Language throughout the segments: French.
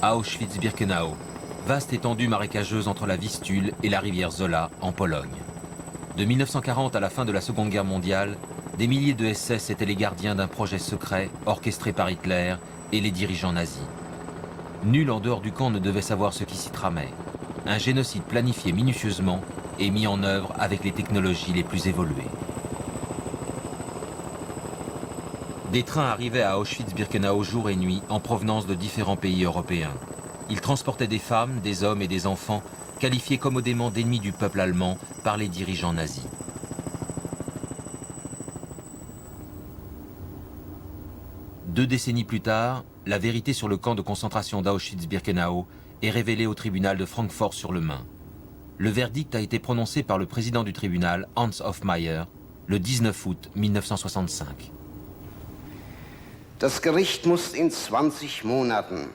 à Auschwitz-Birkenau, vaste étendue marécageuse entre la Vistule et la rivière Zola en Pologne. De 1940 à la fin de la Seconde Guerre mondiale, des milliers de SS étaient les gardiens d'un projet secret orchestré par Hitler et les dirigeants nazis. Nul en dehors du camp ne devait savoir ce qui s'y tramait. Un génocide planifié minutieusement et mis en œuvre avec les technologies les plus évoluées. Des trains arrivaient à Auschwitz-Birkenau jour et nuit en provenance de différents pays européens. Ils transportaient des femmes, des hommes et des enfants qualifiés commodément d'ennemis du peuple allemand par les dirigeants nazis. Deux décennies plus tard, la vérité sur le camp de concentration d'Auschwitz-Birkenau est révélée au tribunal de Francfort-sur-le-Main. Le verdict a été prononcé par le président du tribunal, Hans Hofmeier, le 19 août 1965. Das Gericht muss in 20 Monaten.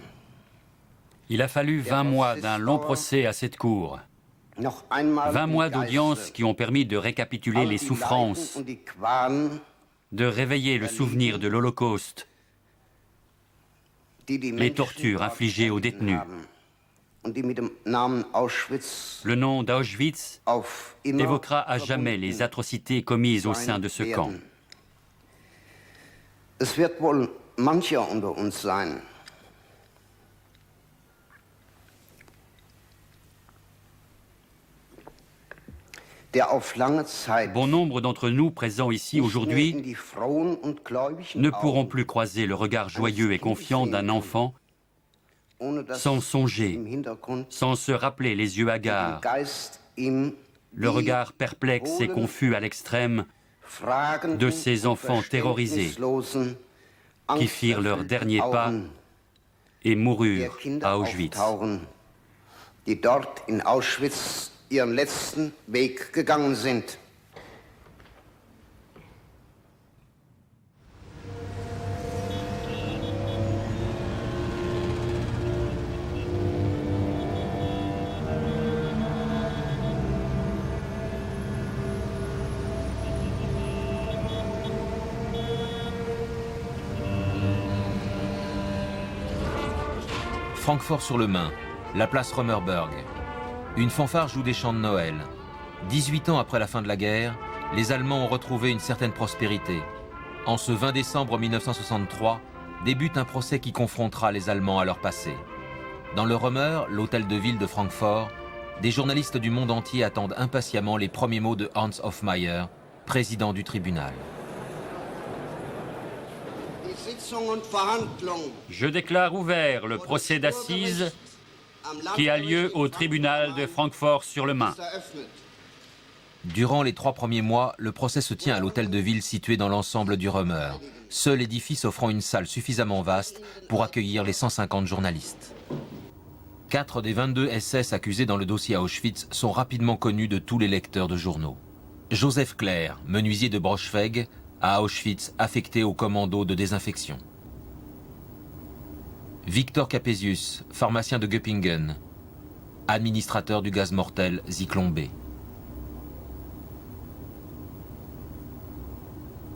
Il a fallu 20 mois d'un long procès à cette cour. 20 mois d'audience qui ont permis de récapituler les souffrances, de réveiller le souvenir de l'Holocauste, les tortures infligées aux détenus. Le nom d'Auschwitz évoquera à jamais les atrocités commises au sein de ce camp. Es wird wohl mancher unter uns sein, der auf lange Zeit Bon nombre d'entre nous présents ici aujourd'hui ne pourront plus croiser le regard joyeux et confiant d'un enfant sans songer, sans se rappeler les yeux hagards, le regard perplexe et confus à l'extrême de ces enfants terrorisés qui firent leur dernier pas et moururent à Auschwitz. Die dort in Auschwitz ihren letzten Weg gegangen sind. Francfort-sur-le-Main, la place Römerberg. Une fanfare joue des chants de Noël. 18 ans après la fin de la guerre, les Allemands ont retrouvé une certaine prospérité. En ce 20 décembre 1963, débute un procès qui confrontera les Allemands à leur passé. Dans le Römer, l'hôtel de ville de Francfort, des journalistes du monde entier attendent impatiemment les premiers mots de Hans Hofmeier, président du tribunal. Je déclare ouvert le procès d'assises qui a lieu au tribunal de Francfort-sur-le-Main. Durant les 3 premiers mois, le procès se tient à l'hôtel de ville situé dans l'ensemble du Römer, seul édifice offrant une salle suffisamment vaste pour accueillir les 150 journalistes. 4 des 22 SS accusés dans le dossier à Auschwitz sont rapidement connus de tous les lecteurs de journaux. Joseph Clair, menuisier de Braunschweig, à Auschwitz, affecté au commando de désinfection. Victor Capesius, pharmacien de Göppingen, administrateur du gaz mortel Zyklon B.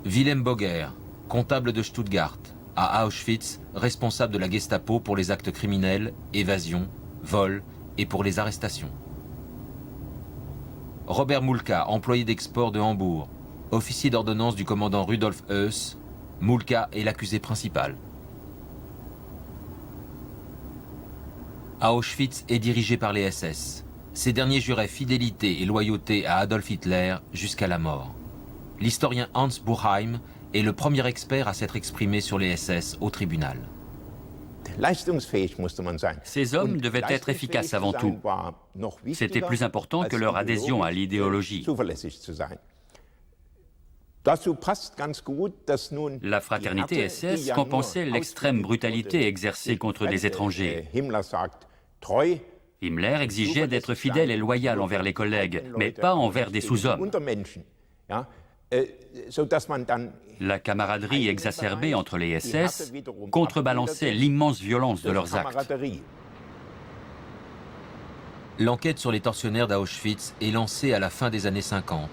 Wilhelm Boger, comptable de Stuttgart, à Auschwitz, responsable de la Gestapo pour les actes criminels, évasion, vol et pour les arrestations. Robert Mulka, employé d'export de Hambourg, officier d'ordonnance du commandant Rudolf Höss, Mulka est l'accusé principal. Auschwitz est dirigé par les SS. Ces derniers juraient fidélité et loyauté à Adolf Hitler jusqu'à la mort. L'historien Hans Buchheim est le premier expert à s'être exprimé sur les SS au tribunal. Ces hommes devaient être efficaces avant tout. C'était plus important que leur adhésion à l'idéologie. La fraternité SS compensait l'extrême brutalité exercée contre les étrangers. Himmler exigeait d'être fidèle et loyal envers les collègues, mais pas envers des sous-hommes. La camaraderie exacerbée entre les SS contrebalançait l'immense violence de leurs actes. L'enquête sur les tortionnaires d'Auschwitz est lancée à la fin des années 50.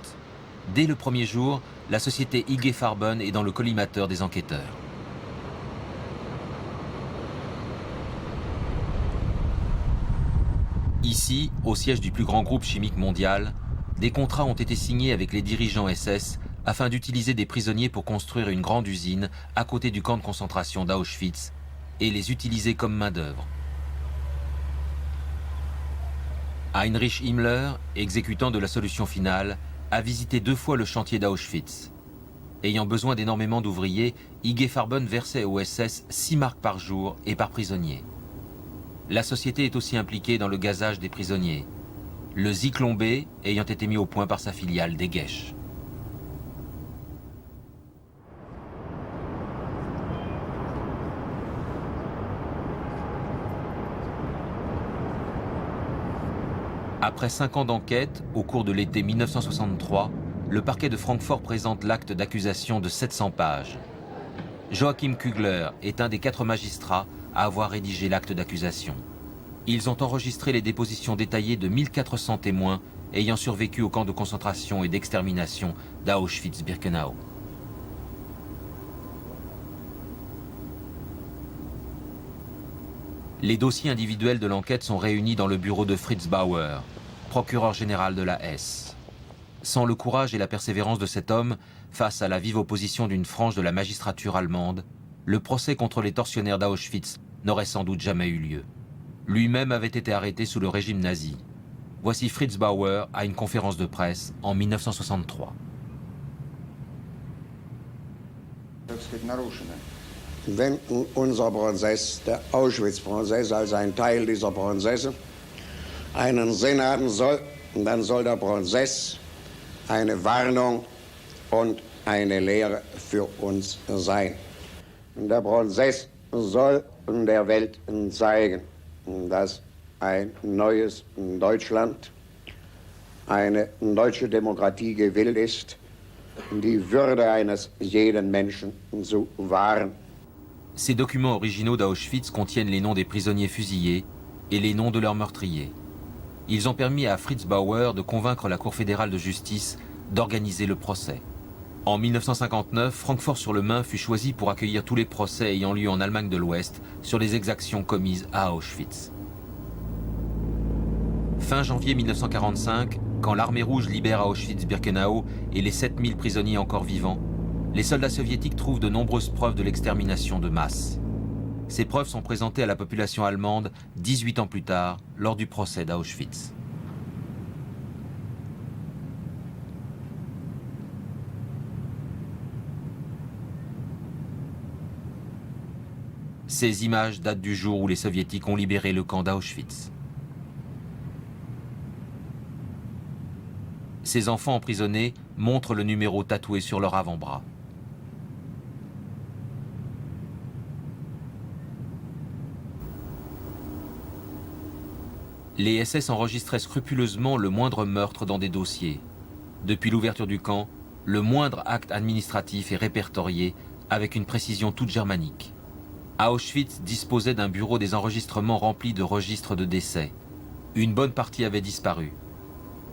Dès le premier jour, la société IG Farben est dans le collimateur des enquêteurs. Ici, au siège du plus grand groupe chimique mondial, des contrats ont été signés avec les dirigeants SS afin d'utiliser des prisonniers pour construire une grande usine à côté du camp de concentration d'Auschwitz et les utiliser comme main-d'œuvre. Heinrich Himmler, exécutant de la solution finale, a visité 2 fois le chantier d'Auschwitz. Ayant besoin d'énormément d'ouvriers, IG Farben versait au SS 6 marks par jour et par prisonnier. La société est aussi impliquée dans le gazage des prisonniers, le Zyklon B ayant été mis au point par sa filiale Degesch. Après 5 ans d'enquête, au cours de l'été 1963, le parquet de Francfort présente l'acte d'accusation de 700 pages. Joachim Kugler est un des 4 magistrats à avoir rédigé l'acte d'accusation. Ils ont enregistré les dépositions détaillées de 1400 témoins ayant survécu au camp de concentration et d'extermination d'Auschwitz-Birkenau. Les dossiers individuels de l'enquête sont réunis dans le bureau de Fritz Bauer, procureur général de la Hesse. Sans le courage et la persévérance de cet homme, face à la vive opposition d'une frange de la magistrature allemande, le procès contre les tortionnaires d'Auschwitz n'aurait sans doute jamais eu lieu. Lui-même avait été arrêté sous le régime nazi. Voici Fritz Bauer à une conférence de presse en 1963. Wenn unser Prozess, der Auschwitz-Prozess, als ein Teil dieser Prozesse, einen Sinn haben soll, dann soll der Prozess eine Warnung und eine Lehre für uns sein. Der Prozess soll der Welt zeigen, dass ein neues Deutschland, eine deutsche Demokratie gewillt ist, die Würde eines jeden Menschen zu wahren. Ces documents originaux d'Auschwitz contiennent les noms des prisonniers fusillés et les noms de leurs meurtriers. Ils ont permis à Fritz Bauer de convaincre la Cour fédérale de justice d'organiser le procès. En 1959, Francfort-sur-le-Main fut choisi pour accueillir tous les procès ayant lieu en Allemagne de l'Ouest sur les exactions commises à Auschwitz. Fin janvier 1945, quand l'armée rouge libère Auschwitz-Birkenau et les 7000 prisonniers encore vivants, les soldats soviétiques trouvent de nombreuses preuves de l'extermination de masse. Ces preuves sont présentées à la population allemande 18 ans plus tard, lors du procès d'Auschwitz. Ces images datent du jour où les soviétiques ont libéré le camp d'Auschwitz. Ces enfants emprisonnés montrent le numéro tatoué sur leur avant-bras. Les SS enregistraient scrupuleusement le moindre meurtre dans des dossiers. Depuis l'ouverture du camp, le moindre acte administratif est répertorié avec une précision toute germanique. Auschwitz disposait d'un bureau des enregistrements rempli de registres de décès. Une bonne partie avait disparu.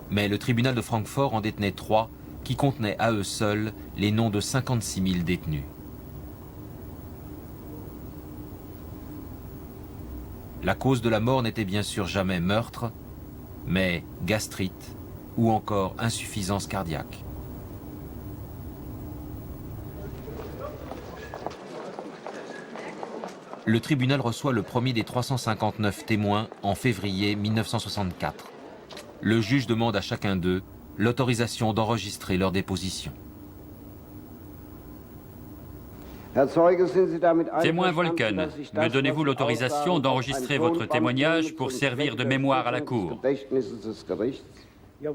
Mais le tribunal de Francfort en détenait 3 qui contenaient à eux seuls les noms de 56 000 détenus. La cause de la mort n'était bien sûr jamais meurtre, mais gastrite ou encore insuffisance cardiaque. Le tribunal reçoit le premier des 359 témoins en février 1964. Le juge demande à chacun d'eux l'autorisation d'enregistrer leur déposition. Témoin Volken, me donnez-vous l'autorisation d'enregistrer votre témoignage pour servir de mémoire à la Cour?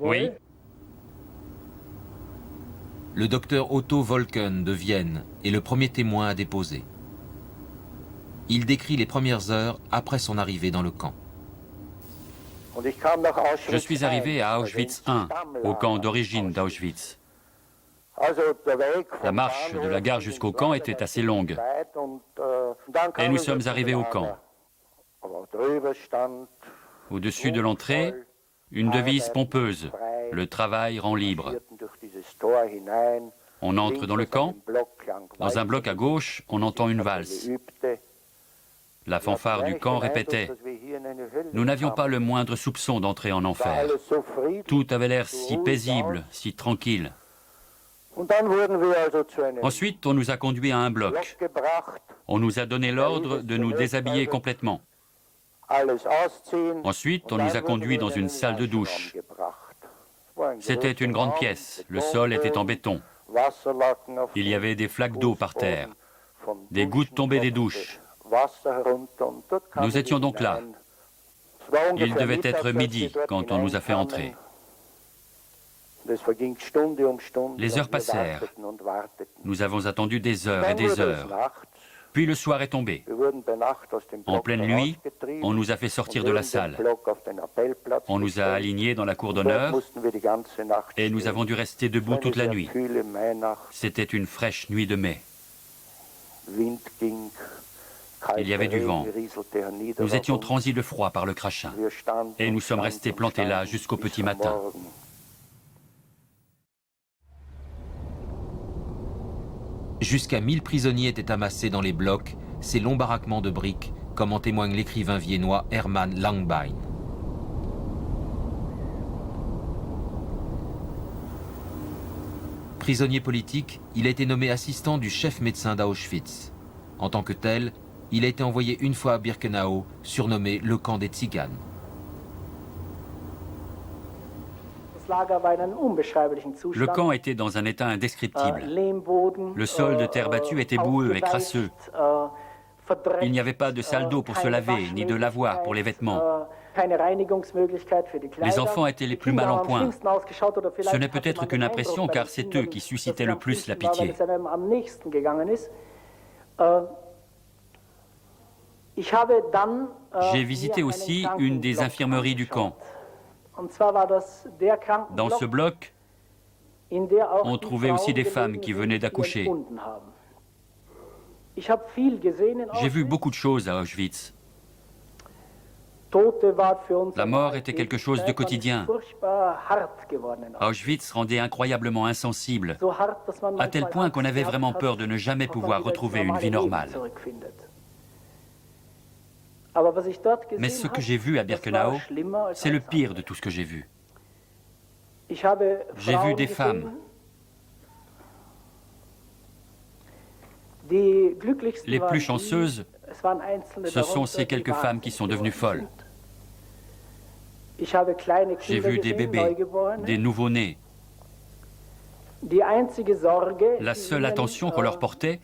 Oui. Le docteur Otto Volken de Vienne est le premier témoin à déposer. Il décrit les premières heures après son arrivée dans le camp. Je suis arrivé à Auschwitz I, au camp d'origine d'Auschwitz. La marche de la gare jusqu'au camp était assez longue. Et nous sommes arrivés au camp. Au-dessus de l'entrée, une devise pompeuse, « Le travail rend libre ». On entre dans le camp. Dans un bloc à gauche, on entend une valse. La fanfare du camp répétait Nous n'avions pas le moindre soupçon d'entrer en enfer. Tout avait l'air si paisible, si tranquille. Ensuite, on nous a conduits à un bloc. On nous a donné l'ordre de nous déshabiller complètement. Ensuite, on nous a conduits dans une salle de douche. C'était une grande pièce. Le sol était en béton. Il y avait des flaques d'eau par terre, des gouttes tombées des douches. Nous étions donc là. Il devait être midi quand on nous a fait entrer. Les heures passèrent. Nous avons attendu des heures et des heures. Puis le soir est tombé. En pleine nuit, on nous a fait sortir de la salle. On nous a alignés dans la cour d'honneur et nous avons dû rester debout toute la nuit. C'était une fraîche nuit de mai. Il y avait du vent. Nous étions transis de froid par le crachin et nous sommes restés plantés là jusqu'au petit matin. Jusqu'à 1000 prisonniers étaient amassés dans les blocs, ces longs baraquements de briques, comme en témoigne l'écrivain viennois Hermann Langbein. Prisonnier politique, il a été nommé assistant du chef médecin d'Auschwitz. En tant que tel, il a été envoyé une fois à Birkenau, surnommé le camp des Tziganes. Le camp était dans un état indescriptible. Le sol de terre battue était boueux et crasseux. Il n'y avait pas de salle d'eau pour se laver, ni de lavoir pour les vêtements. Les enfants étaient les plus mal en point. Ce n'est peut-être qu'une impression, car c'est eux qui suscitaient le plus la pitié. J'ai visité aussi une des infirmeries du camp. Dans ce bloc, on trouvait aussi des femmes qui venaient d'accoucher. J'ai vu beaucoup de choses à Auschwitz. La mort était quelque chose de quotidien. Auschwitz rendait incroyablement insensible, à tel point qu'on avait vraiment peur de ne jamais pouvoir retrouver une vie normale. Mais ce que j'ai vu à Birkenau, c'est le pire de tout ce que j'ai vu. J'ai vu des femmes. Les plus chanceuses, ce sont ces quelques femmes qui sont devenues folles. J'ai vu des bébés, des nouveau-nés. La seule attention qu'on leur portait,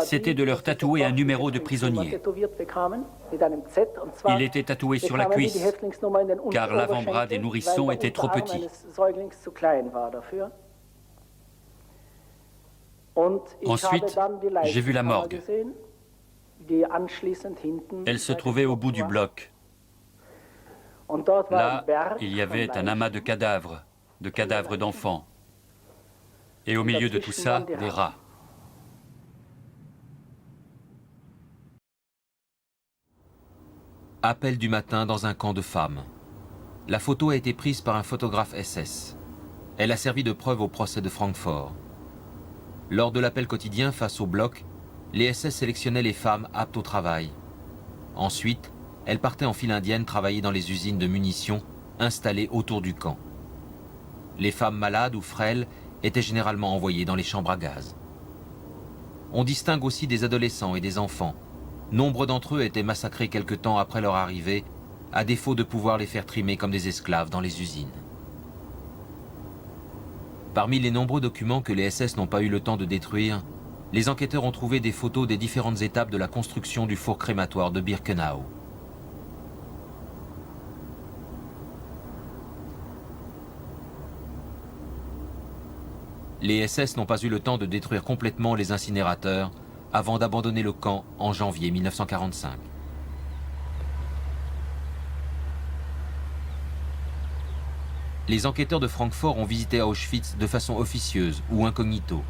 c'était de leur tatouer un numéro de prisonnier. Il était tatoué sur la cuisse, car l'avant-bras des nourrissons était trop petit. Ensuite, j'ai vu la morgue. Elle se trouvait au bout du bloc. Là, il y avait un amas de cadavres d'enfants. Et au milieu de tout ça, des rats. Appel du matin dans un camp de femmes. La photo a été prise par un photographe SS. Elle a servi de preuve au procès de Francfort. Lors de l'appel quotidien face au bloc, les SS sélectionnaient les femmes aptes au travail. Ensuite, elles partaient en file indienne travailler dans les usines de munitions installées autour du camp. Les femmes malades ou frêles étaient généralement envoyées dans les chambres à gaz. On distingue aussi des adolescents et des enfants. Nombre d'entre eux étaient massacrés quelque temps après leur arrivée, à défaut de pouvoir les faire trimer comme des esclaves dans les usines. Parmi les nombreux documents que les SS n'ont pas eu le temps de détruire, les enquêteurs ont trouvé des photos des différentes étapes de la construction du four crématoire de Birkenau. Les SS n'ont pas eu le temps de détruire complètement les incinérateurs avant d'abandonner le camp en janvier 1945. Les enquêteurs de Francfort ont visité Auschwitz de façon officieuse ou incognito.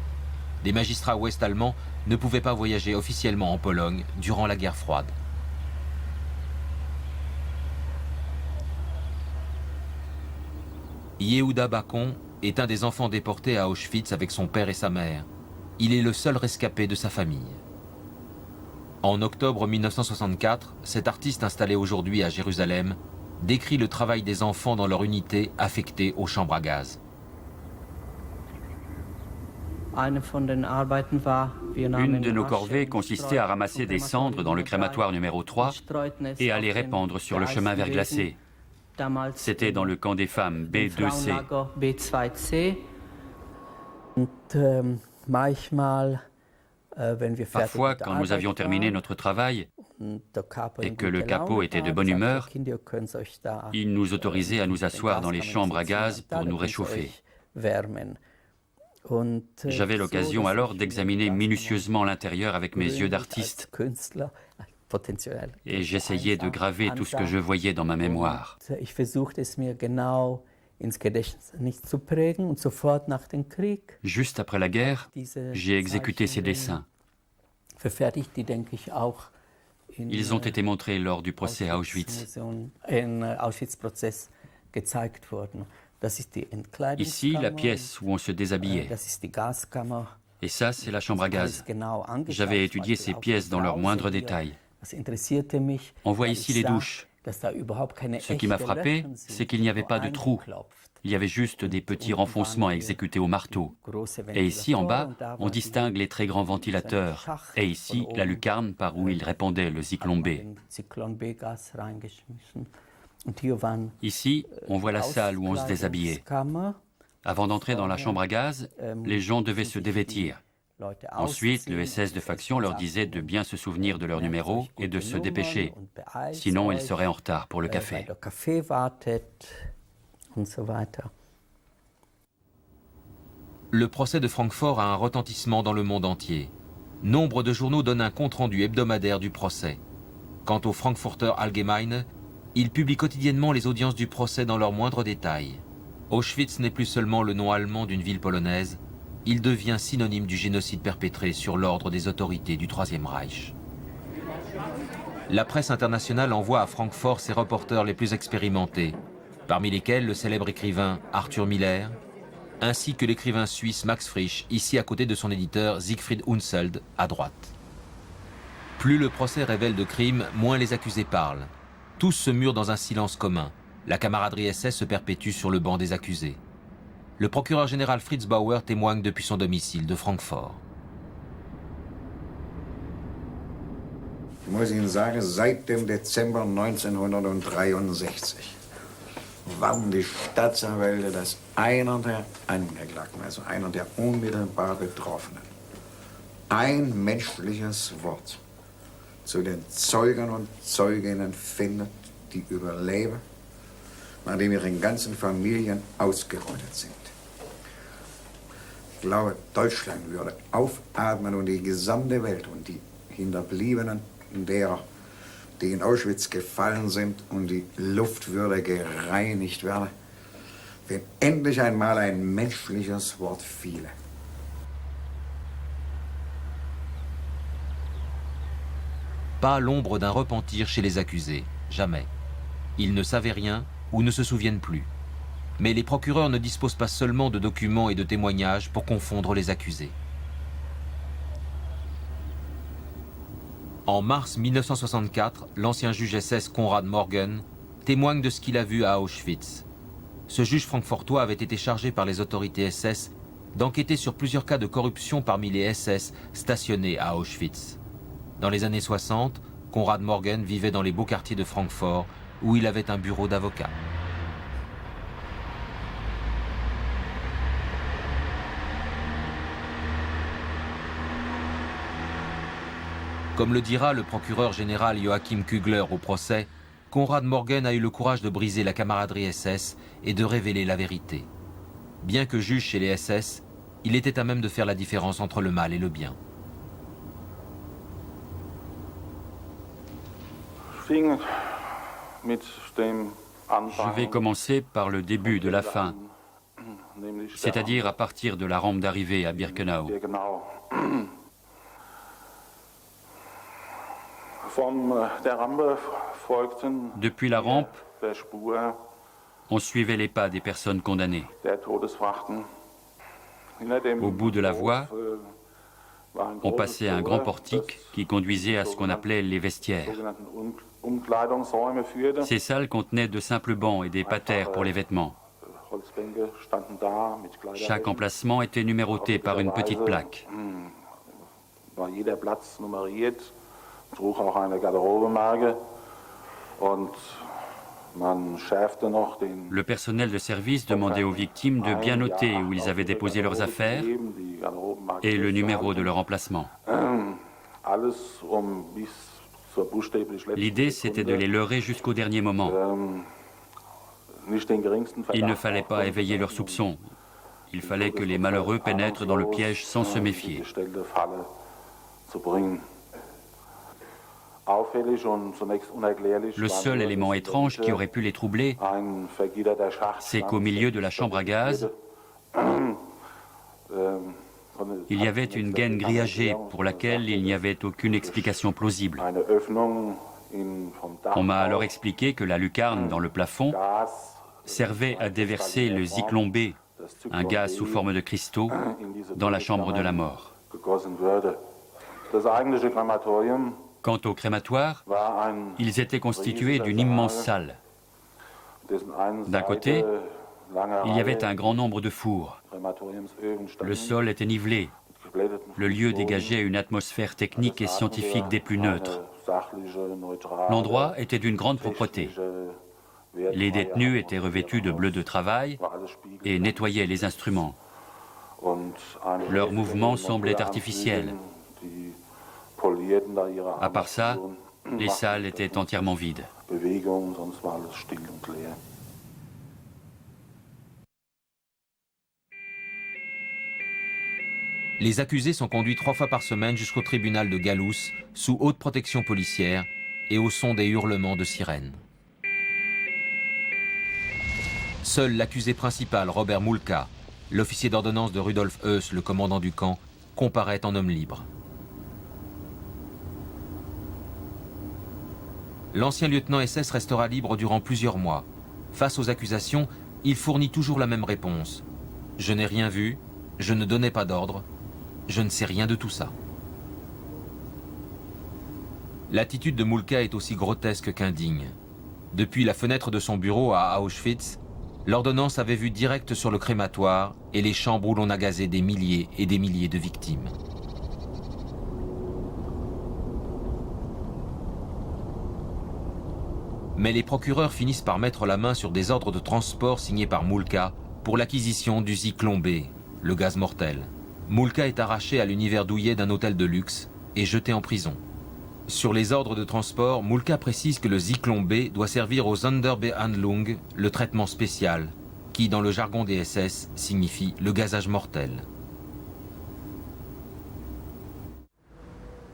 Des magistrats ouest-allemands ne pouvaient pas voyager officiellement en Pologne durant la guerre froide. Yehuda Bakon est un des enfants déportés à Auschwitz avec son père et sa mère. Il est le seul rescapé de sa famille. En octobre 1964, cet artiste installé aujourd'hui à Jérusalem décrit le travail des enfants dans leur unité affectée aux chambres à gaz. Une de nos corvées consistait à ramasser des cendres dans le crématoire numéro 3 et à les répandre sur le chemin verglacé. C'était dans le camp des femmes B2C. Parfois, quand nous avions terminé notre travail et que le capot était de bonne humeur, il nous autorisait à nous asseoir dans les chambres à gaz pour nous réchauffer. J'avais l'occasion alors d'examiner minutieusement l'intérieur avec mes yeux d'artiste. Et j'essayais de graver tout ce que je voyais dans ma mémoire. Juste après la guerre, j'ai exécuté ces dessins. Ils ont été montrés lors du procès à Auschwitz. Ici, la pièce où on se déshabillait. Et ça, c'est la chambre à gaz. J'avais étudié ces pièces dans leurs moindres détails. On voit ici les douches. Ce qui m'a frappé, c'est qu'il n'y avait pas de trous. Il y avait juste des petits renfoncements exécutés au marteau. Et ici, en bas, on distingue les très grands ventilateurs. Et ici, la lucarne par où ils répandaient le Zyklon B. Ici, on voit la salle où on se déshabillait. Avant d'entrer dans la chambre à gaz, les gens devaient se dévêtir. Ensuite, le SS de faction leur disait de bien se souvenir de leur numéro et de se dépêcher. Sinon, ils seraient en retard pour le café. Le procès de Francfort a un retentissement dans le monde entier. Nombre de journaux donnent un compte-rendu hebdomadaire du procès. Quant au Frankfurter Allgemeine, il publie quotidiennement les audiences du procès dans leurs moindres détails. Auschwitz n'est plus seulement le nom allemand d'une ville polonaise, il devient synonyme du génocide perpétré sur l'ordre des autorités du Troisième Reich. La presse internationale envoie à Francfort ses reporters les plus expérimentés, parmi lesquels le célèbre écrivain Arthur Miller, ainsi que l'écrivain suisse Max Frisch, ici à côté de son éditeur Siegfried Unseld, à droite. Plus le procès révèle de crimes, moins les accusés parlent. Tous se murent dans un silence commun. La camaraderie SS se perpétue sur le banc des accusés. Le procureur général Fritz Bauer témoigne depuis son domicile de Francfort. Ich muss Ihnen sagen, seit dem Dezember 1963 waren die Staatsanwälte das einer der Angeklagten, also einer der unmittelbar Betroffenen. Ein menschliches Wort zu den Zeugen und Zeuginnen findet, die überleben, nachdem ihre ganzen Familien ausgerottet sind. Ich glaube, Deutschland würde aufatmen und die gesamte Welt und die Hinterbliebenen derer, die in Auschwitz gefallen sind, und die Luft würde gereinigt werden, wenn endlich einmal ein menschliches Wort fiele. Pas l'ombre d'un repentir chez les accusés, jamais. Ils ne savaient rien ou ne se souviennent plus. Mais les procureurs ne disposent pas seulement de documents et de témoignages pour confondre les accusés. En mars 1964, l'ancien juge SS Konrad Morgen témoigne de ce qu'il a vu à Auschwitz. Ce juge francfortois avait été chargé par les autorités SS d'enquêter sur plusieurs cas de corruption parmi les SS stationnés à Auschwitz. Dans les années 60, Konrad Morgen vivait dans les beaux quartiers de Francfort où il avait un bureau d'avocat. Comme le dira le procureur général Joachim Kugler au procès, Konrad Morgen a eu le courage de briser la camaraderie SS et de révéler la vérité. Bien que juge chez les SS, il était à même de faire la différence entre le mal et le bien. Je vais commencer par le début de la fin, c'est-à-dire à partir de la rampe d'arrivée à Birkenau. Depuis la rampe, on suivait les pas des personnes condamnées. Au bout de la voie, On passait un grand portique qui conduisait à ce qu'on appelait les vestiaires. Ces salles contenaient de simples bancs et des patères pour les vêtements. Chaque emplacement était numéroté par une petite plaque. Le personnel de service demandait aux victimes de bien noter où ils avaient déposé leurs affaires et le numéro de leur emplacement. L'idée, c'était de les leurrer jusqu'au dernier moment. Il ne fallait pas éveiller leurs soupçons. Il fallait que les malheureux pénètrent dans le piège sans se méfier. Le seul élément étrange qui aurait pu les troubler, c'est qu'au milieu de la chambre à gaz, il y avait une gaine grillagée pour laquelle il n'y avait aucune explication plausible. On m'a alors expliqué que la lucarne dans le plafond servait à déverser le Zyklon B, un gaz sous forme de cristaux, dans la chambre de la mort. Quant au crématoire, ils étaient constitués d'une immense salle. D'un côté, il y avait un grand nombre de fours. Le sol était nivelé. Le lieu dégageait une atmosphère technique et scientifique des plus neutres. L'endroit était d'une grande propreté. Les détenus étaient revêtus de bleu de travail et nettoyaient les instruments. Leurs mouvements semblaient artificiels. À part ça, les salles étaient entièrement vides. Les accusés sont conduits 3 fois par semaine jusqu'au tribunal de Galous, sous haute protection policière et au son des hurlements de sirènes. Seul l'accusé principal, Robert Mulka, l'officier d'ordonnance de Rudolf Höss, le commandant du camp, comparaît en homme libre. L'ancien lieutenant SS restera libre durant plusieurs mois. Face aux accusations, il fournit toujours la même réponse. « Je n'ai rien vu, je ne donnais pas d'ordre, je ne sais rien de tout ça. » L'attitude de Mulka est aussi grotesque qu'indigne. Depuis la fenêtre de son bureau à Auschwitz, l'ordonnance avait vue direct sur le crématoire et les chambres où l'on a gazé des milliers et des milliers de victimes. Mais les procureurs finissent par mettre la main sur des ordres de transport signés par Mulka pour l'acquisition du Zyklon B, le gaz mortel. Mulka est arraché à l'univers douillet d'un hôtel de luxe et jeté en prison. Sur les ordres de transport, Mulka précise que le Zyklon B doit servir aux Sonderbehandlung, le traitement spécial, qui dans le jargon des SS signifie le gazage mortel.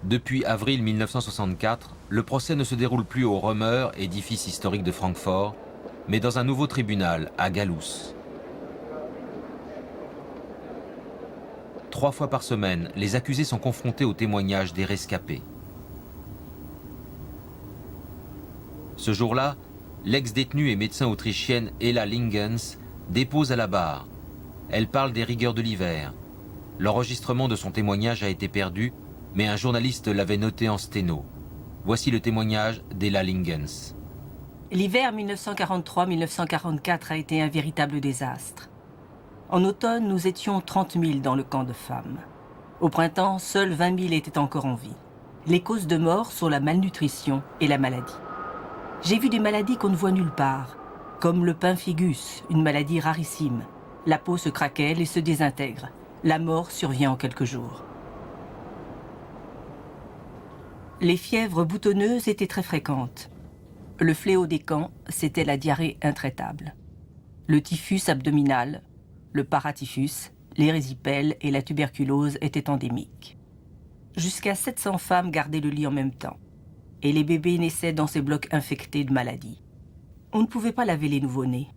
Depuis avril 1964, le procès ne se déroule plus au Römer, édifice historique de Francfort, mais dans un nouveau tribunal, à Galous. 3 fois par semaine, les accusés sont confrontés aux témoignages des rescapés. Ce jour-là, l'ex-détenue et médecin autrichienne Ella Lingens dépose à la barre. Elle parle des rigueurs de l'hiver. L'enregistrement de son témoignage a été perdu, mais un journaliste l'avait noté en sténo. Voici le témoignage d'Ella Lingens. L'hiver 1943-1944 a été un véritable désastre. En automne, nous étions 30 000 dans le camp de femmes. Au printemps, seuls 20 000 étaient encore en vie. Les causes de mort sont la malnutrition et la maladie. J'ai vu des maladies qu'on ne voit nulle part, comme le pemphigus, une maladie rarissime. La peau se craquelle et se désintègre. La mort survient en quelques jours. Les fièvres boutonneuses étaient très fréquentes. Le fléau des camps, c'était la diarrhée intraitable. Le typhus abdominal, le paratyphus, l'érysipèle et la tuberculose étaient endémiques. Jusqu'à 700 femmes gardaient le lit en même temps. Et les bébés naissaient dans ces blocs infectés de maladies. On ne pouvait pas laver les nouveau-nés.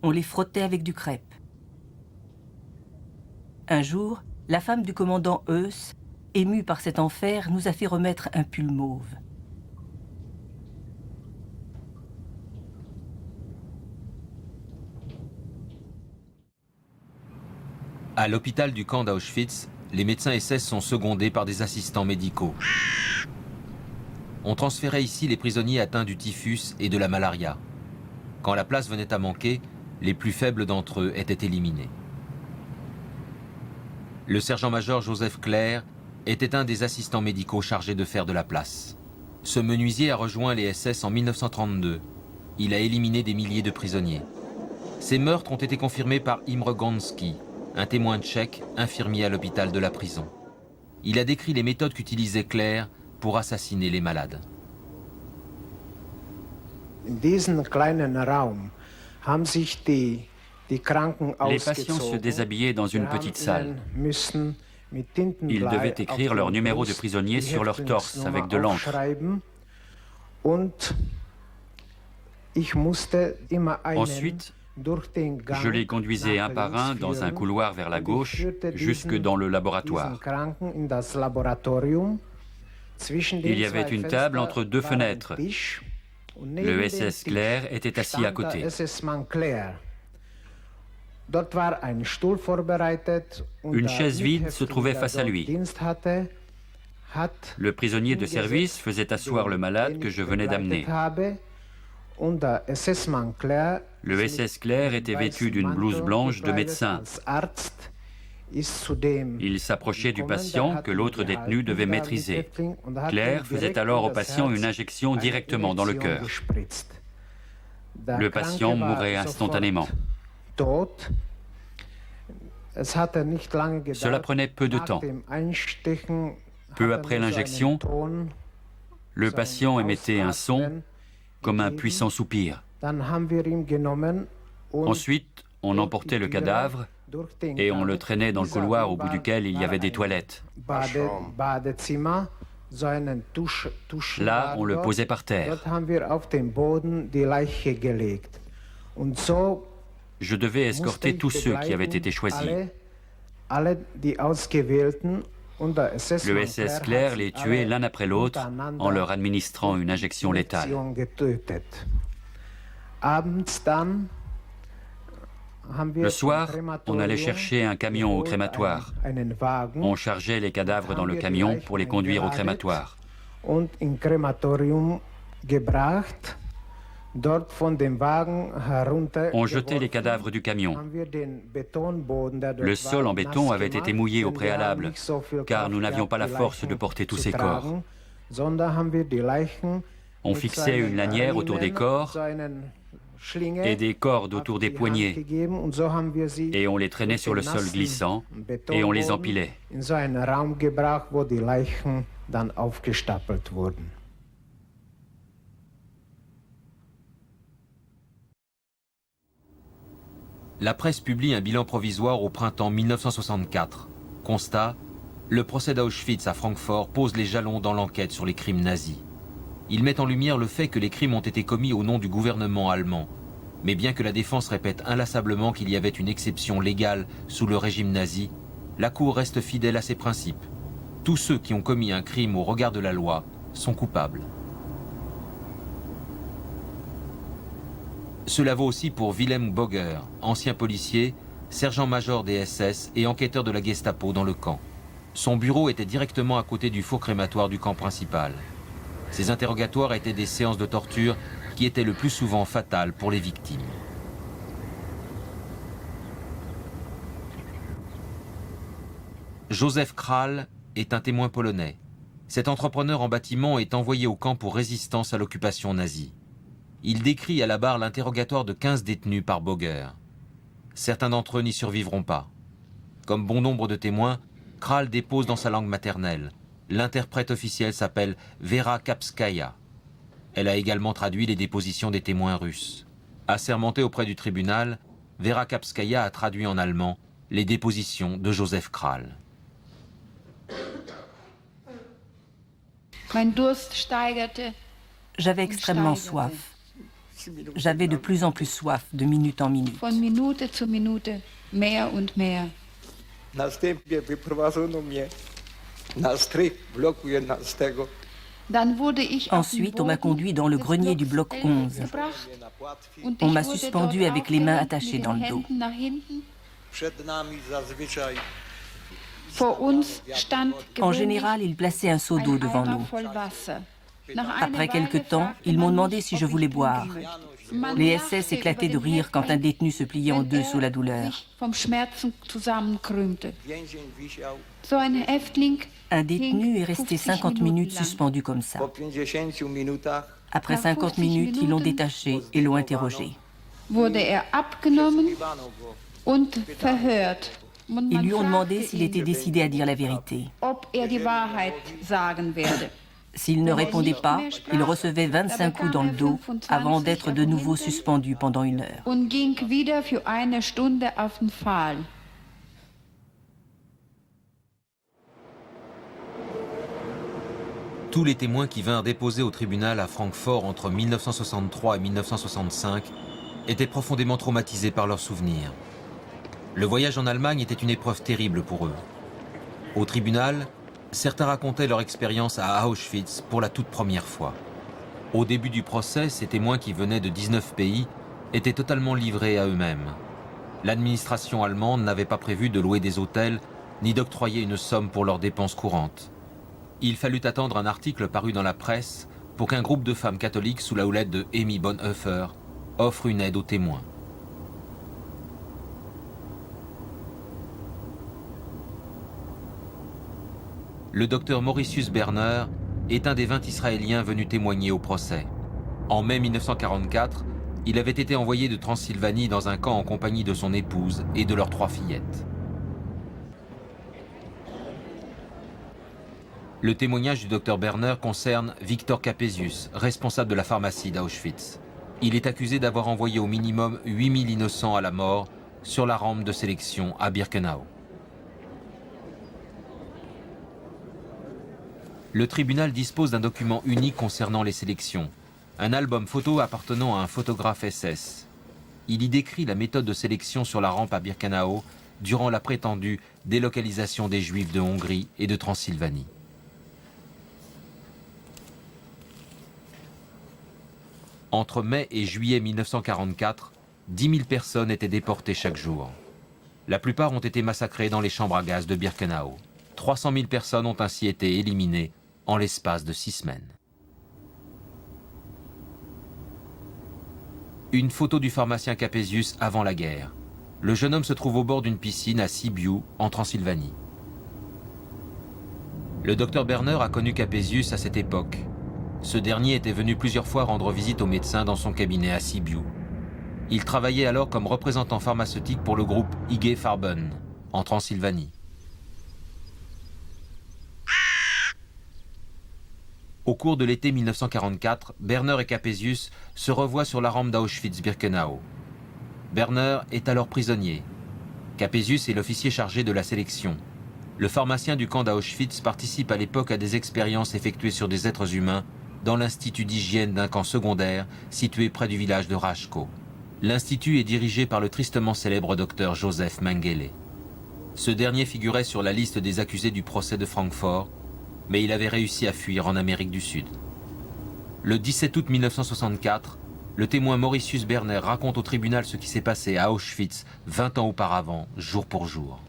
On les frottait avec du crêpe. Un jour, la femme du commandant Höss, émue par cet enfer, nous a fait remettre un pull mauve. À l'hôpital du camp d'Auschwitz, les médecins SS sont secondés par des assistants médicaux. On transférait ici les prisonniers atteints du typhus et de la malaria. Quand la place venait à manquer, les plus faibles d'entre eux étaient éliminés. Le sergent-major Joseph Clair était un des assistants médicaux chargés de faire de la place. Ce menuisier a rejoint les SS en 1932. Il a éliminé des milliers de prisonniers. Ces meurtres ont été confirmés par Imre Gonski, un témoin tchèque infirmier à l'hôpital de la prison. Il a décrit les méthodes qu'utilisait Clair pour assassiner les malades. Les patients se déshabillaient dans une petite salle. Ils devaient écrire leur numéro de prisonnier sur leur torse avec de l'encre. Ensuite, je les conduisais un par un dans un couloir vers la gauche, jusque dans le laboratoire. Il y avait une table entre deux fenêtres. Le SS Clair était assis à côté. Une chaise vide se trouvait face à lui. Le prisonnier de service faisait asseoir le malade que je venais d'amener. Le SS Clair était vêtu d'une blouse blanche de médecin. Il s'approchait du patient que l'autre détenu devait maîtriser. Clair faisait alors au patient une injection directement dans le cœur. Le patient mourait instantanément. Cela prenait peu de temps. Peu après l'injection, le patient émettait un son comme un puissant soupir. Ensuite, on emportait le cadavre et on le traînait dans le couloir au bout duquel il y avait des toilettes. Là, on le posait par terre. Je devais escorter tous ceux qui avaient été choisis. Le SS Clair les tuait l'un après l'autre en leur administrant une injection létale. Le soir, on allait chercher un camion au crématoire. On chargeait les cadavres dans le camion pour les conduire au crématoire. On jetait les cadavres du camion. Le sol en béton avait été mouillé au préalable, car nous n'avions pas la force de porter tous ces corps. On fixait une lanière autour des corps et des cordes autour des poignets, et on les traînait sur le sol glissant, et on les empilait. La presse publie un bilan provisoire au printemps 1964. Constat, le procès d'Auschwitz à Francfort pose les jalons dans l'enquête sur les crimes nazis. Il met en lumière le fait que les crimes ont été commis au nom du gouvernement allemand. Mais bien que la défense répète inlassablement qu'il y avait une exception légale sous le régime nazi, la Cour reste fidèle à ses principes. Tous ceux qui ont commis un crime au regard de la loi sont coupables. Cela vaut aussi pour Wilhelm Boger, ancien policier, sergent-major des SS et enquêteur de la Gestapo dans le camp. Son bureau était directement à côté du four crématoire du camp principal. Ces interrogatoires étaient des séances de torture qui étaient le plus souvent fatales pour les victimes. Joseph Kral est un témoin polonais. Cet entrepreneur en bâtiment est envoyé au camp pour résistance à l'occupation nazie. Il décrit à la barre l'interrogatoire de 15 détenus par Boger. Certains d'entre eux n'y survivront pas. Comme bon nombre de témoins, Kral dépose dans sa langue maternelle. L'interprète officielle s'appelle Vera Kapskaya. Elle a également traduit les dépositions des témoins russes. Assermentée auprès du tribunal, Vera Kapskaya a traduit en allemand les dépositions de Joseph Kral. J'avais extrêmement soif. J'avais de plus en plus soif, de minute en minute. Ensuite, on m'a conduit dans le grenier du bloc 11. On m'a suspendu avec les mains attachées dans le dos. En général, ils plaçaient un seau d'eau devant nous. Après quelque temps, ils m'ont demandé si je voulais boire. Les SS éclataient de rire quand un détenu se pliait en deux sous la douleur. Un détenu est resté 50 minutes suspendu comme ça. Après 50 minutes, ils l'ont détaché et l'ont interrogé. Ils lui ont demandé s'il était décidé à dire la vérité. S'il ne répondait pas, il recevait 25 coups dans le dos avant d'être de nouveau suspendu pendant 1 heure. Tous les témoins qui vinrent déposer au tribunal à Francfort entre 1963 et 1965 étaient profondément traumatisés par leurs souvenirs. Le voyage en Allemagne était une épreuve terrible pour eux. Au tribunal, certains racontaient leur expérience à Auschwitz pour la toute première fois. Au début du procès, ces témoins qui venaient de 19 pays étaient totalement livrés à eux-mêmes. L'administration allemande n'avait pas prévu de louer des hôtels ni d'octroyer une somme pour leurs dépenses courantes. Il fallut attendre un article paru dans la presse pour qu'un groupe de femmes catholiques sous la houlette de Amy Bonhoeffer offre une aide aux témoins. Le docteur Mauritius Berner est un des 20 Israéliens venus témoigner au procès. En mai 1944, il avait été envoyé de Transylvanie dans un camp en compagnie de son épouse et de leurs 3 fillettes. Le témoignage du docteur Berner concerne Victor Capesius, responsable de la pharmacie d'Auschwitz. Il est accusé d'avoir envoyé au minimum 8000 innocents à la mort sur la rampe de sélection à Birkenau. Le tribunal dispose d'un document unique concernant les sélections, un album photo appartenant à un photographe SS. Il y décrit la méthode de sélection sur la rampe à Birkenau durant la prétendue délocalisation des Juifs de Hongrie et de Transylvanie. Entre mai et juillet 1944, 10 000 personnes étaient déportées chaque jour. La plupart ont été massacrées dans les chambres à gaz de Birkenau. 300 000 personnes ont ainsi été éliminées en l'espace de 6 semaines. Une photo du pharmacien Capesius avant la guerre. Le jeune homme se trouve au bord d'une piscine à Sibiu, en Transylvanie. Le docteur Berner a connu Capesius à cette époque. Ce dernier était venu plusieurs fois rendre visite au médecin dans son cabinet à Sibiu. Il travaillait alors comme représentant pharmaceutique pour le groupe IG Farben, en Transylvanie. Au cours de l'été 1944, Berner et Capesius se revoient sur la rampe d'Auschwitz-Birkenau. Berner est alors prisonnier. Capesius est l'officier chargé de la sélection. Le pharmacien du camp d'Auschwitz participe à l'époque à des expériences effectuées sur des êtres humains dans l'institut d'hygiène d'un camp secondaire situé près du village de Rachko. L'institut est dirigé par le tristement célèbre docteur Joseph Mengele. Ce dernier figurait sur la liste des accusés du procès de Francfort, mais il avait réussi à fuir en Amérique du Sud. Le 17 août 1964, le témoin Mauritius Berner raconte au tribunal ce qui s'est passé à Auschwitz 20 ans auparavant, jour pour jour.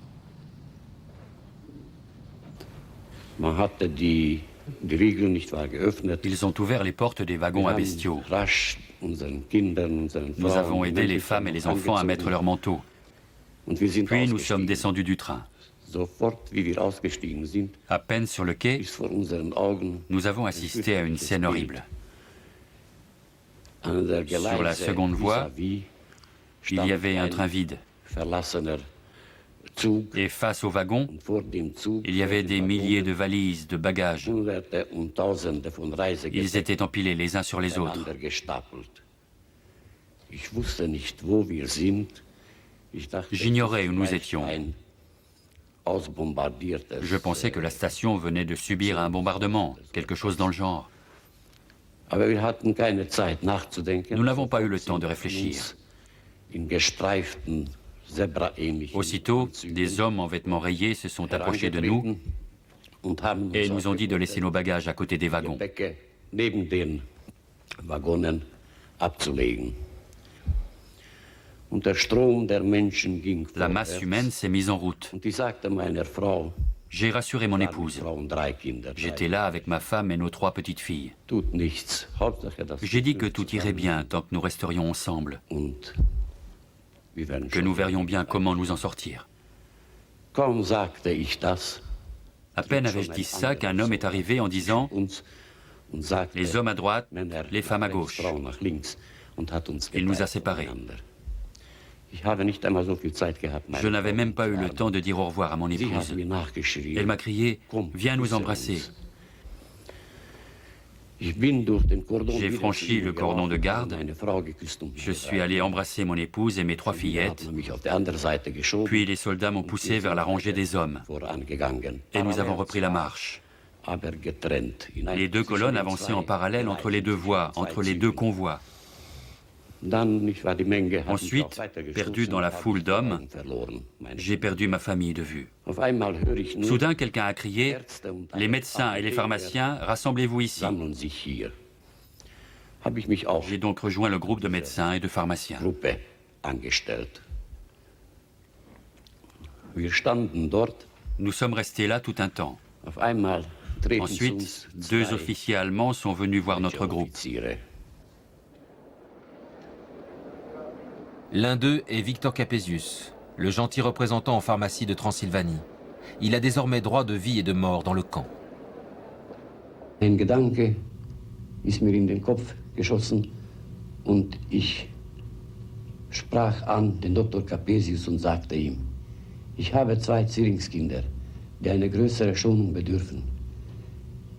Ils ont ouvert les portes des wagons à bestiaux. Nous avons aidé les femmes et les enfants à mettre leurs manteaux. Puis nous sommes descendus du train. À peine sur le quai, nous avons assisté à une scène horrible. Sur la seconde voie, il y avait un train vide. Et face au wagon, il y avait des milliers de valises, de bagages. Ils étaient empilés les uns sur les autres. J'ignorais où nous étions. Je pensais que la station venait de subir un bombardement, quelque chose dans le genre. Nous n'avons pas eu le temps de réfléchir. Aussitôt, des hommes en vêtements rayés se sont approchés de nous et nous ont dit de laisser nos bagages à côté des wagons. La masse humaine s'est mise en route. J'ai rassuré mon épouse. J'étais là avec ma femme et nos 3 petites filles. J'ai dit que tout irait bien tant que nous resterions ensemble, que nous verrions bien comment nous en sortir. À peine avais-je dit ça qu'un homme est arrivé en disant « Les hommes à droite, les femmes à gauche ». Il nous a séparés. Je n'avais même pas eu le temps de dire au revoir à mon épouse. Elle m'a crié « Viens nous embrasser ». J'ai franchi le cordon de garde. Je suis allé embrasser mon épouse et mes 3 fillettes. Puis les soldats m'ont poussé vers la rangée des hommes. Et nous avons repris la marche. Les 2 colonnes avançaient en parallèle entre les 2 voies, entre les 2 convois. Ensuite, perdu dans la foule d'hommes, j'ai perdu ma famille de vue. Soudain, quelqu'un a crié « Les médecins et les pharmaciens, rassemblez-vous ici ». J'ai donc rejoint le groupe de médecins et de pharmaciens. Nous sommes restés là tout un temps. Ensuite, 2 officiers allemands sont venus voir notre groupe. L'un d'eux est Victor Capesius, le gentil représentant en pharmacie de Transylvanie. Il a désormais droit de vie et de mort dans le camp. Ein Gedanke ist mir in den Kopf geschossen und ich sprach an den Dr. Capesius und sagte ihm, ich habe 2 Zwillingskinder, die eine größere Schonung bedürfen.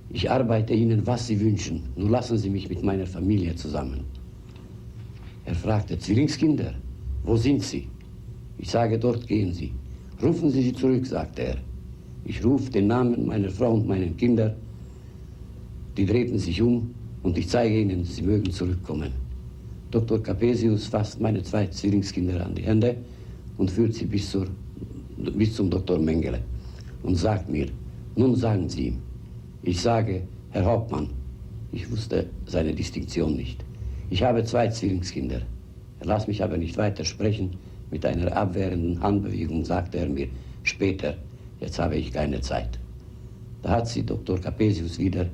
Ich arbeite ihnen, was sie wünschen, nur lassen Sie mich mit meiner Familie zusammen. Er fragte, Zwillingskinder, wo sind sie? Ich sage, dort gehen sie. Rufen Sie sie zurück, sagte er. Ich rufe den Namen meiner Frau und meinen Kinder. Die drehten sich um und ich zeige ihnen, sie mögen zurückkommen. Dr. Capesius fasst meine 2 Zwillingskinder an die Hände und führt sie bis zum Dr. Mengele und sagt mir, nun sagen Sie ihm. Ich sage, Herr Hauptmann, ich wusste seine Distinktion nicht. Ich habe 2 Zwillingskinder. Er las mich aber nicht weiter sprechen. Mit einer abwehrenden Handbewegung sagte er mir, später, jetzt habe ich keine Zeit. Da hat sie Dr. Capesius wieder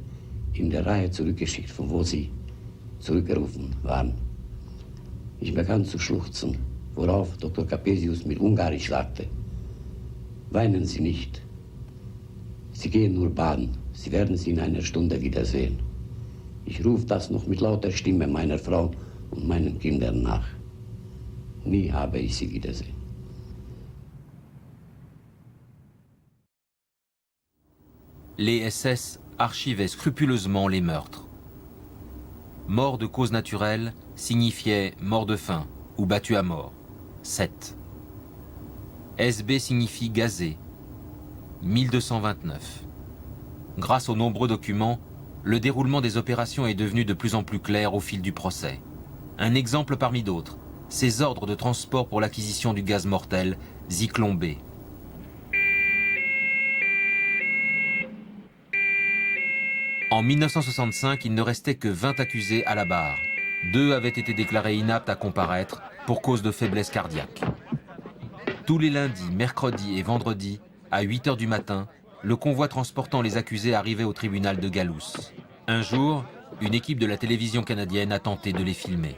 in der Reihe zurückgeschickt, von wo sie zurückgerufen waren. Ich begann zu schluchzen, worauf Dr. Capesius mit Ungarisch sagte, weinen Sie nicht. Sie gehen nur baden. Sie werden sie in einer Stunde wiedersehen. Ich rufe das noch mit lauter Stimme meiner Frau und meinen Kindern nach. Nie habe ich sie wiedersehen. Les SS archivaient scrupuleusement les meurtres. Mort de cause naturelle signifiait mort de faim ou battu à mort, 7. SB signifie gazé, 1229. Grâce aux nombreux documents, le déroulement des opérations est devenu de plus en plus clair au fil du procès. Un exemple parmi d'autres, ces ordres de transport pour l'acquisition du gaz mortel Zyklon B. En 1965, il ne restait que 20 accusés à la barre. 2 avaient été déclarés inaptes à comparaître pour cause de faiblesse cardiaque. Tous les lundis, mercredis et vendredis, à 8 h du matin, le convoi transportant les accusés arrivait au tribunal de Galous. Un jour, une équipe de la télévision canadienne a tenté de les filmer.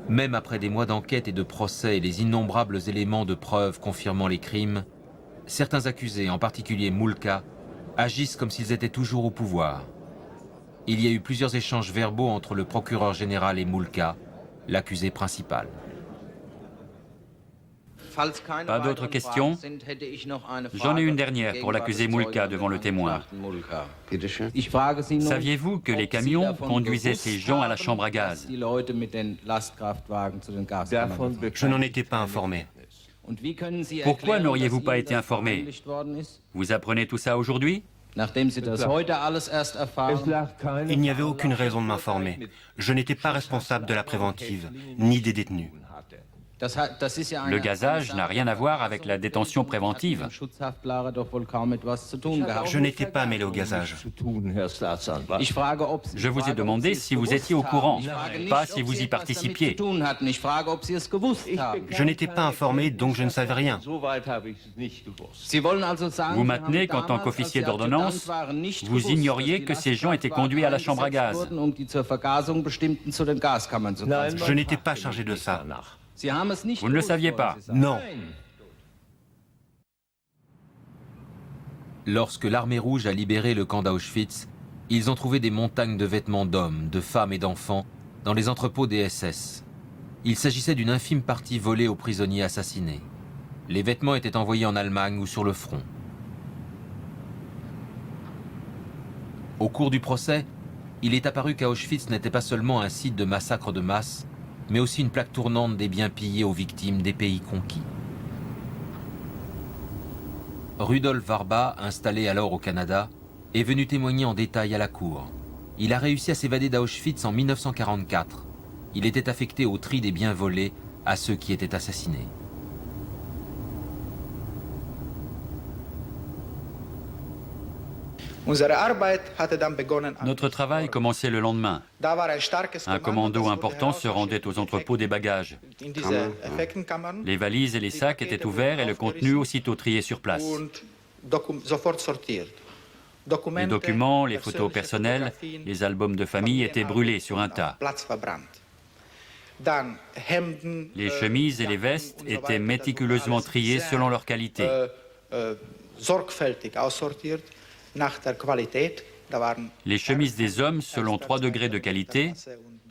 Même après des mois d'enquête et de procès et les innombrables éléments de preuve confirmant les crimes, certains accusés, en particulier Moulka, agissent comme s'ils étaient toujours au pouvoir. Il y a eu plusieurs échanges verbaux entre le procureur général et Moulka, l'accusé principal. Pas d'autres questions? J'en ai une dernière pour l'accusé Moulka devant le témoin. Saviez-vous que les camions conduisaient ces gens à la chambre à gaz? Je n'en étais pas informé. Pourquoi n'auriez-vous pas été informé? Vous apprenez tout ça aujourd'hui? Il n'y avait aucune raison de m'informer. Je n'étais pas responsable de la préventive, ni des détenus. Le gazage n'a rien à voir avec la détention préventive. Je n'étais pas mêlé au gazage. Je vous ai demandé si vous étiez au courant, pas si vous y participiez. Je n'étais pas informé, donc je ne savais rien. Vous maintenez qu'en tant qu'officier d'ordonnance, vous ignoriez que ces gens étaient conduits à la chambre à gaz. Je n'étais pas chargé de ça. Vous ne le saviez pas. Non. Lorsque l'armée rouge a libéré le camp d'Auschwitz, ils ont trouvé des montagnes de vêtements d'hommes, de femmes et d'enfants dans les entrepôts des SS. Il s'agissait d'une infime partie volée aux prisonniers assassinés. Les vêtements étaient envoyés en Allemagne ou sur le front. Au cours du procès, il est apparu qu'Auschwitz n'était pas seulement un site de massacre de masse, mais aussi une plaque tournante des biens pillés aux victimes des pays conquis. Rudolf Warba, installé alors au Canada, est venu témoigner en détail à la cour. Il a réussi à s'évader d'Auschwitz en 1944. Il était affecté au tri des biens volés à ceux qui étaient assassinés. Notre travail commençait le lendemain. Un commando important se rendait aux entrepôts des bagages. Les valises et les sacs étaient ouverts et le contenu aussitôt trié sur place. Les documents, les photos personnelles, les albums de famille étaient brûlés sur un tas. Les chemises et les vestes étaient méticuleusement triées selon leur qualité. Les chemises des hommes selon 3 degrés de qualité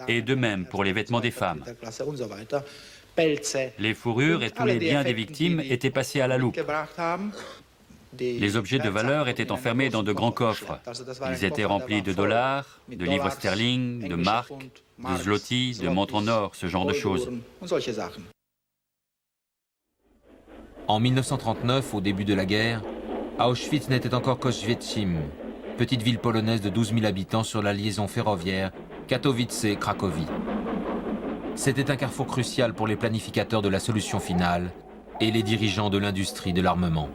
et de même pour les vêtements des femmes. Les fourrures et tous les biens des victimes étaient passés à la loupe. Les objets de valeur étaient enfermés dans de grands coffres. Ils étaient remplis de dollars, de livres sterling, de marques, de zloty, de montres en or, ce genre de choses. En 1939, au début de la guerre, Auschwitz n'était encore qu'Auschwitzim, petite ville polonaise de 12 000 habitants sur la liaison ferroviaire Katowice-Cracovie. C'était un carrefour crucial pour les planificateurs de la solution finale et les dirigeants de l'industrie de l'armement.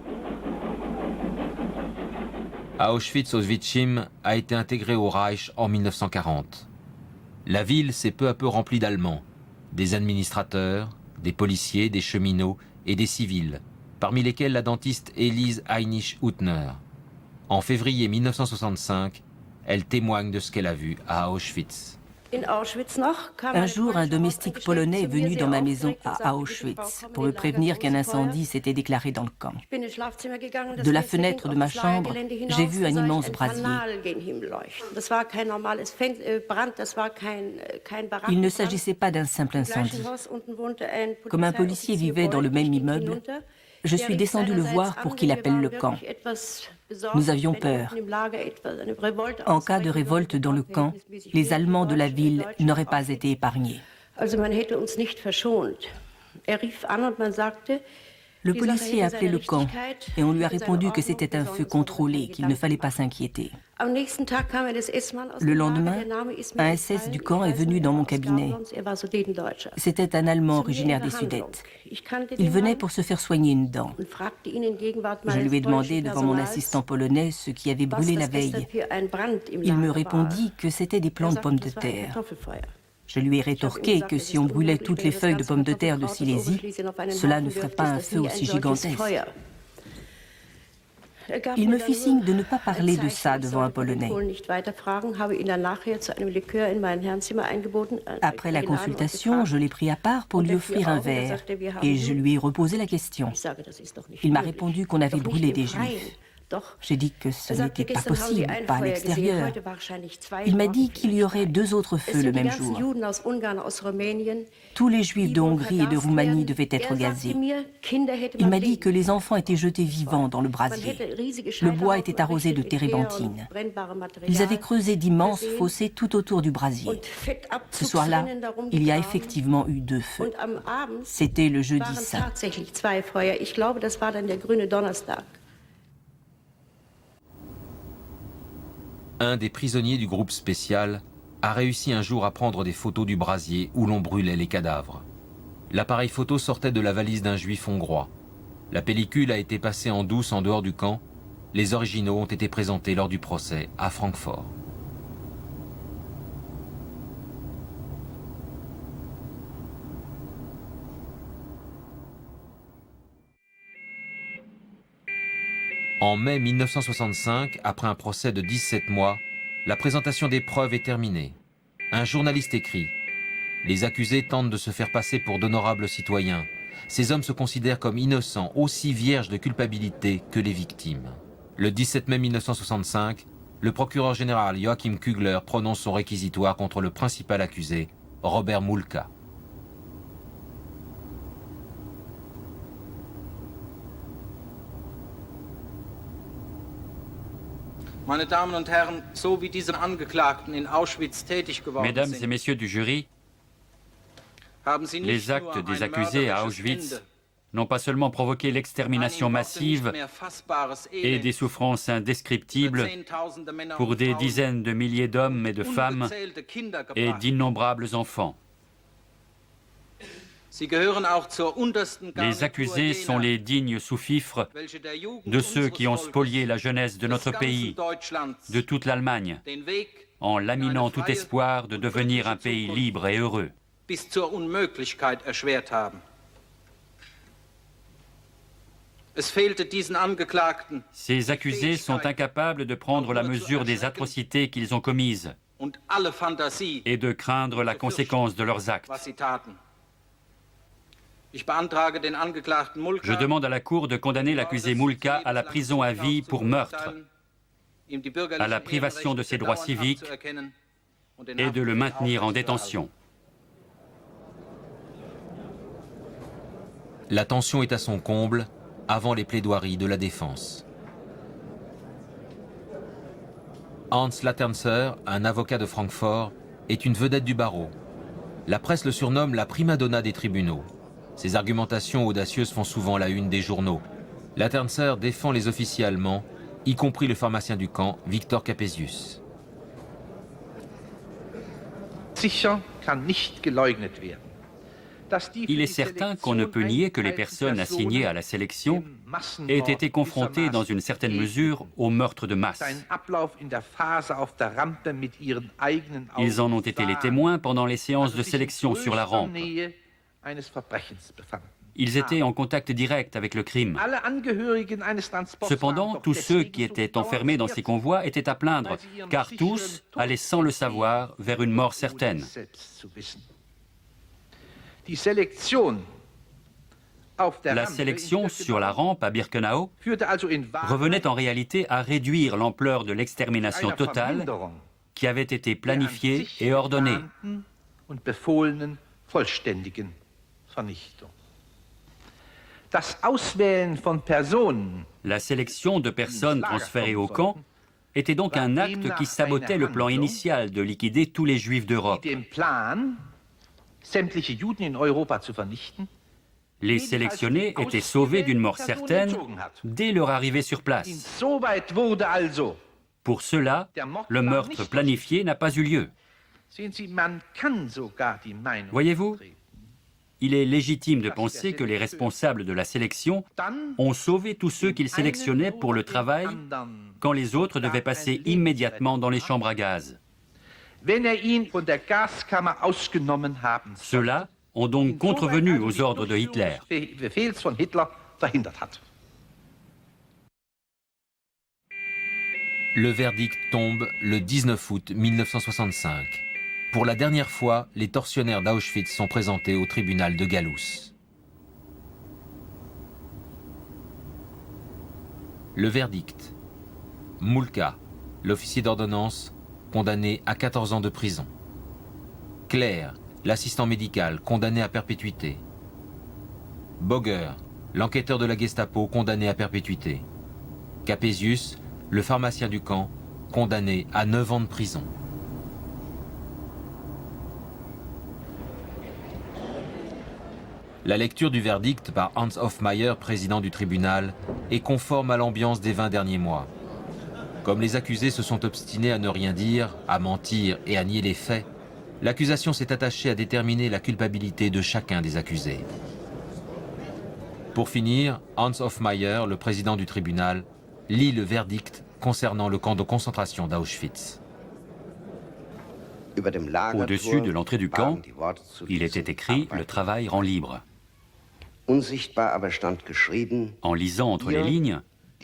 Auschwitz-Auschwitzim a été intégré au Reich en 1940. La ville s'est peu à peu remplie d'Allemands, des administrateurs, des policiers, des cheminots et des civils, parmi lesquels la dentiste Elise Heinisch-Huttner. En février 1965, elle témoigne de ce qu'elle a vu à Auschwitz. Un jour, un domestique polonais est venu dans ma maison à Auschwitz pour me prévenir qu'un incendie s'était déclaré dans le camp. De la fenêtre de ma chambre, j'ai vu un immense brasier. Il ne s'agissait pas d'un simple incendie. Comme un policier vivait dans le même immeuble, je suis descendu le voir pour qu'il appelle le camp. Nous avions peur. En cas de révolte dans le camp, les Allemands de la ville n'auraient pas été épargnés. Le policier a appelé le camp et on lui a répondu que c'était un feu contrôlé, qu'il ne fallait pas s'inquiéter. Le lendemain, un SS du camp est venu dans mon cabinet. C'était un Allemand originaire des Sudètes. Il venait pour se faire soigner une dent. Je lui ai demandé devant mon assistant polonais ce qui avait brûlé la veille. Il me répondit que c'était des plants de pommes de terre. Je lui ai rétorqué que si on brûlait toutes les feuilles de pommes de terre de Silésie, cela ne ferait pas un feu aussi gigantesque. Il me fit signe de ne pas parler de ça devant un Polonais. Après la consultation, je l'ai pris à part pour lui offrir un verre et je lui ai reposé la question. Il m'a répondu qu'on avait brûlé des Juifs. J'ai dit que ce n'était pas possible, pas à l'extérieur. Il m'a dit qu'il y aurait 2 autres feux le même jour. Tous les Juifs de Hongrie et de Roumanie devaient être gazés. Il m'a dit que les enfants étaient jetés vivants dans le brasier. Le bois était arrosé de térébenthine. Ils avaient creusé d'immenses fossés tout autour du brasier. Ce soir-là, il y a effectivement eu 2 feux. C'était le jeudi saint. Un des prisonniers du groupe spécial a réussi un jour à prendre des photos du brasier où l'on brûlait les cadavres. L'appareil photo sortait de la valise d'un juif hongrois. La pellicule a été passée en douce en dehors du camp. Les originaux ont été présentés lors du procès à Francfort. En mai 1965, après un procès de 17 mois, la présentation des preuves est terminée. Un journaliste écrit « Les accusés tentent de se faire passer pour d'honorables citoyens. Ces hommes se considèrent comme innocents, aussi vierges de culpabilité que les victimes. » Le 17 mai 1965, le procureur général Joachim Kugler prononce son réquisitoire contre le principal accusé, Robert Mulka. Meine Damen und Herren, so wie diese Angeklagten in Auschwitz tätig geworden Mesdames et sind, messieurs du jury, haben sie nicht les actes nur des ein accusés à mörderisches Auschwitz Ende, n'ont pas seulement provoqué l'extermination ein in Worte massive nicht mehr fassbares et Elend des souffrances für indescriptibles Zehntausende Männer pour und des Frauen, dizaines de milliers d'hommes et de femmes ungezählte Kinder et gebracht. d'innombrables enfants. Sie gehören auch zur untersten Les Garnitur accusés sont jener, les dignes sous-fifres welche der Jugend de ceux qui ont unseres spolié Volkes, la jeunesse de des notre ganzen pays, Deutschlands, de toute l'Allemagne, den Weg en in laminant eine tout freie espoir de und devenir un friedliche pays Zukunft libre et heureux. bis zur Unmöglichkeit erschwert haben. Es fehlte diesen Angeklagten Ces accusés sont incapables de prendre la mesure des atrocités qu'ils ont commises und alle Fantasie, et de craindre la conséquence de leurs actes. was sie taten. Ich beantrage den Angeklagten Mulka, Je demande à la Cour de condamner l'accusé Mulka à la prison à vie pour meurtre, ihm die bürgerlichen à la privation de ses droits Ehrenrechte civiques abzuerkennen und den et de le Haftbefehl maintenir en aufrechtzuerhalten. détention. La tension est à son comble avant les plaidoiries de la défense. Hans Laternser, un avocat de Francfort, est une vedette du barreau. La presse le surnomme la prima donna des tribunaux. Ses argumentations audacieuses font souvent la une des journaux. Laternser défend les officiers allemands, y compris le pharmacien du camp, Victor Capesius. Sicher kann nicht geleugnet werden. Il est certain qu'on ne peut nier que les personnes assignées à la sélection aient été confrontées dans une certaine mesure au meurtre de masse. Ils en ont été les témoins pendant les séances de sélection sur la rampe. Ils étaient en contact direct avec le crime. Cependant, tous ceux qui étaient enfermés dans ces convois étaient à plaindre, car tous allaient sans le savoir vers une mort certaine. La sélection sur la rampe à Birkenau revenait en réalité à réduire l'ampleur de l'extermination totale qui avait été planifiée et ordonnée. La sélection de personnes transférées au camp était donc un acte qui sabotait le plan initial de liquider tous les Juifs d'Europe. Les sélectionnés étaient sauvés d'une mort certaine dès leur arrivée sur place. Pour cela, le meurtre planifié n'a pas eu lieu. Voyez-vous, il est légitime de penser que les responsables de la sélection ont sauvé tous ceux qu'ils sélectionnaient pour le travail quand les autres devaient passer immédiatement dans les chambres à gaz. Ceux-là ont donc contrevenu aux ordres de Hitler. Le verdict tombe le 19 août 1965. Pour la dernière fois, les tortionnaires d'Auschwitz sont présentés au tribunal de Gallus. Le verdict. Mulka, l'officier d'ordonnance, condamné à 14 ans de prison. Claire, l'assistant médical, condamné à perpétuité. Boger, l'enquêteur de la Gestapo, condamné à perpétuité. Capesius, le pharmacien du camp, condamné à 9 ans de prison. La lecture du verdict par Hans Hofmeier, président du tribunal, est conforme à l'ambiance des 20 derniers mois. Comme les accusés se sont obstinés à ne rien dire, à mentir et à nier les faits, l'accusation s'est attachée à déterminer la culpabilité de chacun des accusés. Pour finir, Hans Hofmeier, le président du tribunal, lit le verdict concernant le camp de concentration d'Auschwitz. Au-dessus de l'entrée du camp, il était écrit « Le travail rend libre ». En lisant entre les lignes,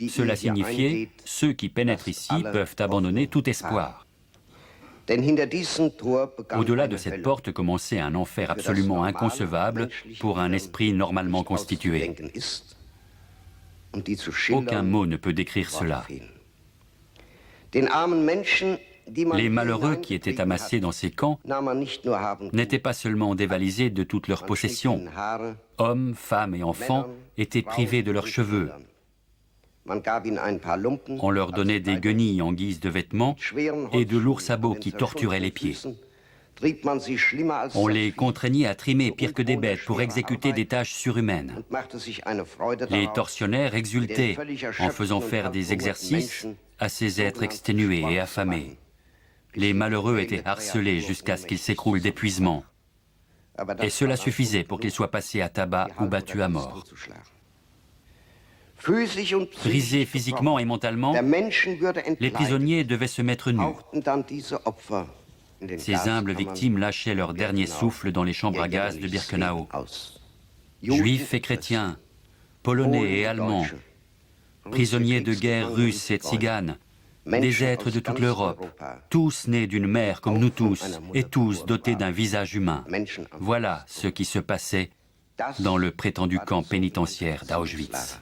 cela signifiait « Ceux qui pénètrent ici peuvent abandonner tout espoir ». Au-delà de cette porte commençait un enfer absolument inconcevable pour un esprit normalement constitué. Aucun mot ne peut décrire cela. Les malheureux qui étaient amassés dans ces camps n'étaient pas seulement dévalisés de toutes leurs possessions. Hommes, femmes et enfants étaient privés de leurs cheveux. On leur donnait des guenilles en guise de vêtements et de lourds sabots qui torturaient les pieds. On les contraignait à trimer pire que des bêtes pour exécuter des tâches surhumaines. Les tortionnaires exultaient en faisant faire des exercices à ces êtres exténués et affamés. Les malheureux étaient harcelés jusqu'à ce qu'ils s'écroulent d'épuisement. Et cela suffisait pour qu'ils soient passés à tabac ou battus à mort. Brisés physiquement et mentalement, les prisonniers devaient se mettre nus. Ces humbles victimes lâchaient leur dernier souffle dans les chambres à gaz de Birkenau. Juifs et chrétiens, polonais et allemands, prisonniers de guerre russes et tziganes, des êtres de toute l'Europe, tous nés d'une mère comme nous tous, et tous dotés d'un visage humain. Voilà ce qui se passait dans le prétendu camp pénitentiaire d'Auschwitz.